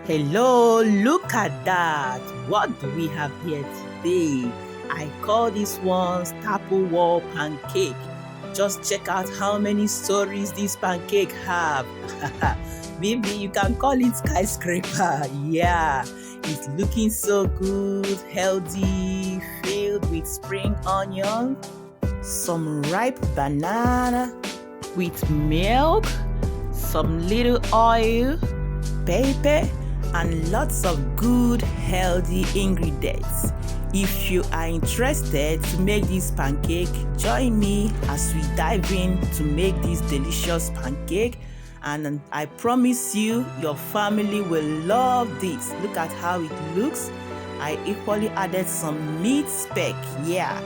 Hello, look at that. What do we have here today? I call this one Staple Wall Pancake. Just check out how many stories this pancake have. Maybe you can call it skyscraper. Yeah, it's looking so good, healthy, filled with spring onion, some ripe banana with milk, some little oil, pepper, and lots of good healthy ingredients. If you are interested to make this pancake, join me as we dive in to make this delicious pancake, and I promise you your family will love this. Look at how it looks. I equally added some meat speck. Yeah.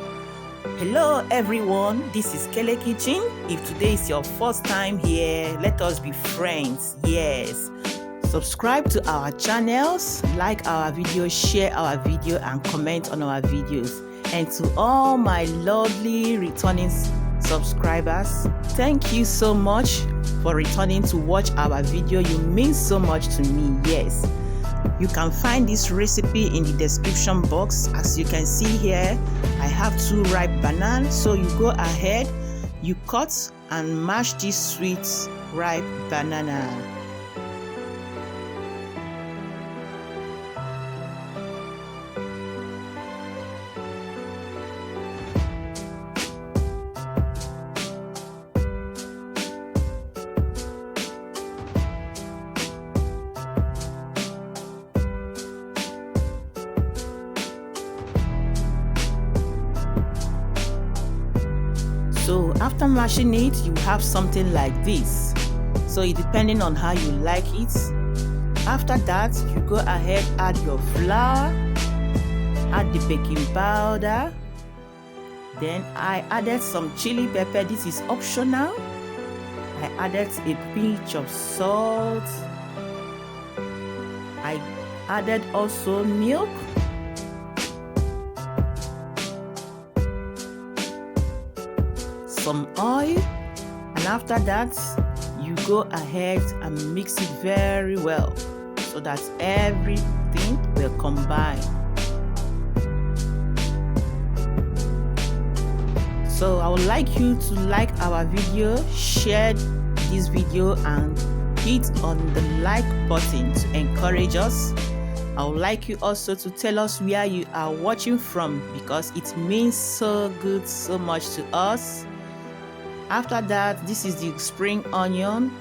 Hello everyone, this is Kele Kitchen. If today is your first time here, let us be friends. Yes. Subscribe to our channels, like our videos, share our video, and comment on our videos. And to all my lovely returning subscribers, thank you so much for returning to watch our video. You mean so much to me. Yes. You can find this recipe in the description box. As you can see here, I have 2 ripe bananas. So you go ahead, you cut and mash this sweet ripe banana. So after mashing it, you have something like this. So it depending on how you like it. After that, you go ahead, add your flour, add the baking powder. Then I added some chili pepper. This is optional. I added a pinch of salt. I added also milk. Some oil, and after that you go ahead and mix it very well so that everything will combine. So I would like you to like our video, share this video, and hit on the like button to encourage us. I would like you also to tell us where you are watching from, because it means so good, so much to us. After that, this is the spring onion.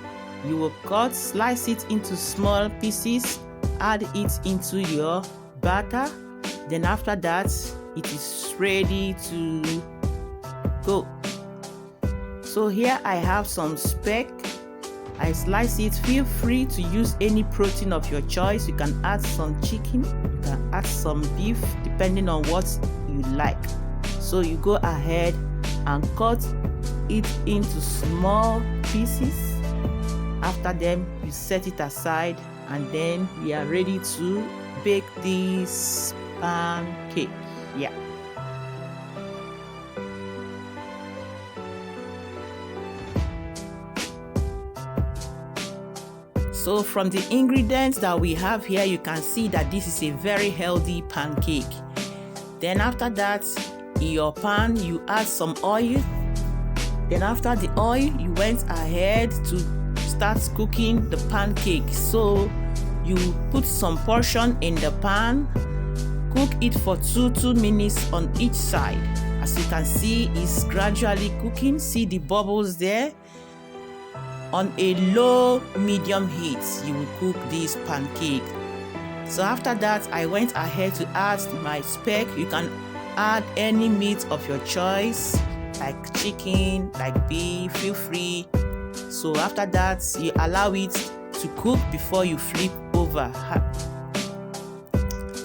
You will cut, slice it into small pieces, add it into your batter. Then after that, it is ready to go. So here I have some speck. I slice it. Feel free to use any protein of your choice. You can add some chicken, you can add some beef, depending on what you like. So you go ahead and cut it into small pieces. After them, you set it aside, and then we are ready to bake this pancake. Yeah. So from the ingredients that we have here, you can see that this is a very healthy pancake. Then after that, in your pan, you add some oil. Then after the oil, you went ahead to start cooking the pancake. So you put some portion in the pan, cook it for 2 minutes on each side. As you can see, it's gradually cooking. See the bubbles there? On a low medium heat, you will cook this pancake. So after that, I went ahead to add my speck. You can add any meat of your choice, like chicken, like beef, feel free. So after that, you allow it to cook before you flip over.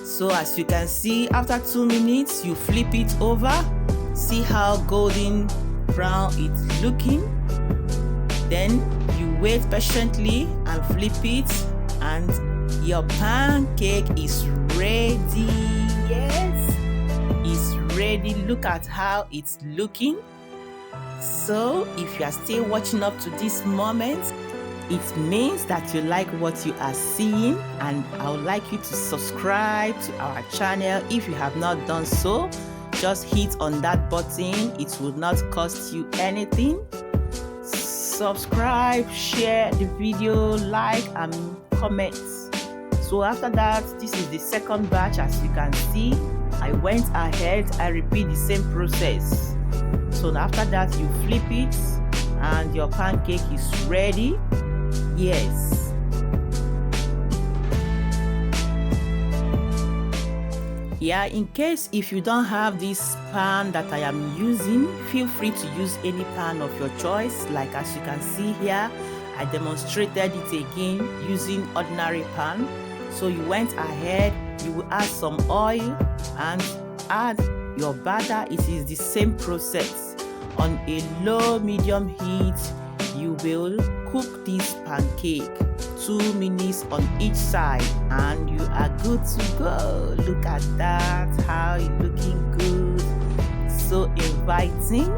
So as you can see, after 2 minutes, you flip it over. See how golden brown it's looking. Then you wait patiently and flip it, and your pancake is ready. Yes, it's ready. Look at how it's looking. So if you are still watching up to this moment, It means that you like what you are seeing, and I would like you to subscribe to our channel. If you have not done so, just hit on that button. It will not cost you anything. Subscribe, share the video, like and comment. So after that, this is the second batch. As you can see, I went ahead, I repeat the same process. So after that, you flip it and your pancake is ready. Yes. Yeah, in case if you don't have this pan that I am using, feel free to use any pan of your choice. Like as you can see here, I demonstrated it again using ordinary pan. So you went ahead, you will add some oil and add your batter. It is the same process. On a low medium heat, you will cook this pancake 2 minutes on each side and you are good to go. Look at that, how it's looking good, so inviting.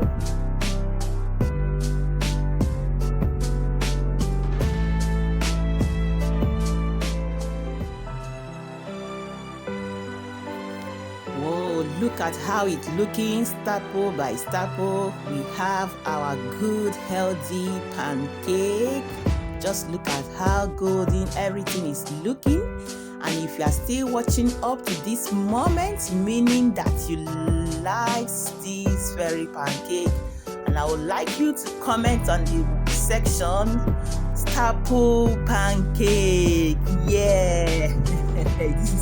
Whoa, look at how it's looking, staple by staple. We have our good healthy pancake. Just look at how golden everything is looking. And if you are still watching up to this moment, meaning that you like this very pancake, and I would like you to comment on the section staple pancake. Yeah.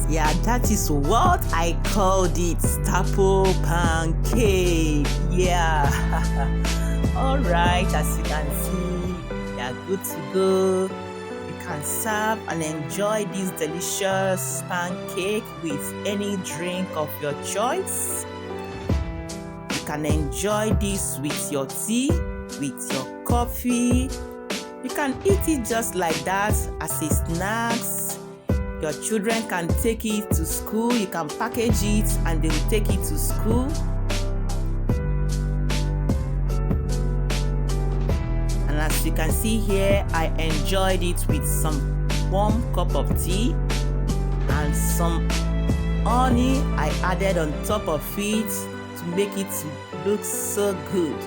Yeah, that is what I called it, staple pancake. Yeah. All right, as you can see, they are good to go. You can serve and enjoy this delicious pancake with any drink of your choice. You can enjoy this with your tea, with your coffee. You can eat it just like that as a snacks. Your children can take it to school. You can package it and they will take it to school. And as you can see here, I enjoyed it with some warm cup of tea and some honey I added on top of it to make it look so good.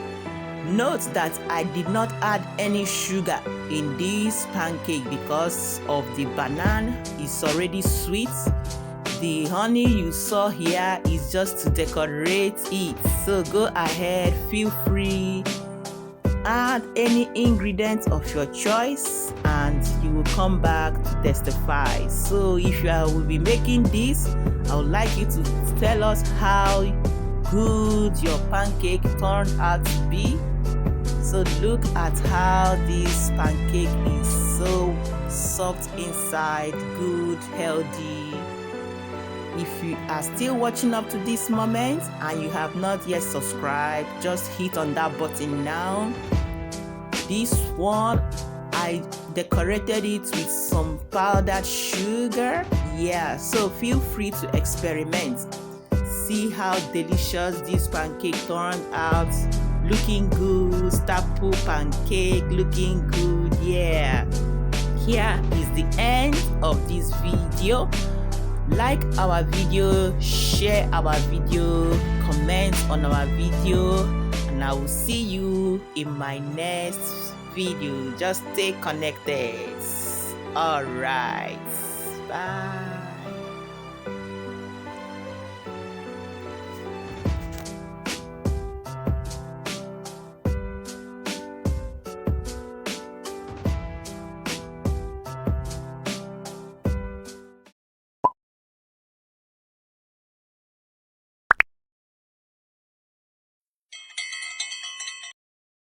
Note that I did not add any sugar in this pancake because of the banana is already sweet. The honey you saw here is just to decorate it. So go ahead, feel free, add any ingredient of your choice and you will come back to testify. So if you will be making this, I would like you to tell us how good your pancake turned out to be. So look at how this pancake is so soft inside, good, healthy. If you are still watching up to this moment and you have not yet subscribed, just hit on that button now. This one, I decorated it with some powdered sugar. Yeah, so feel free to experiment. See how delicious this pancake turned out. Looking good, staple pancake, looking good. Yeah, here is the end of this video. Like our video, share our video, comment on our video, and I will see you in my next video. Just stay connected. All right, bye.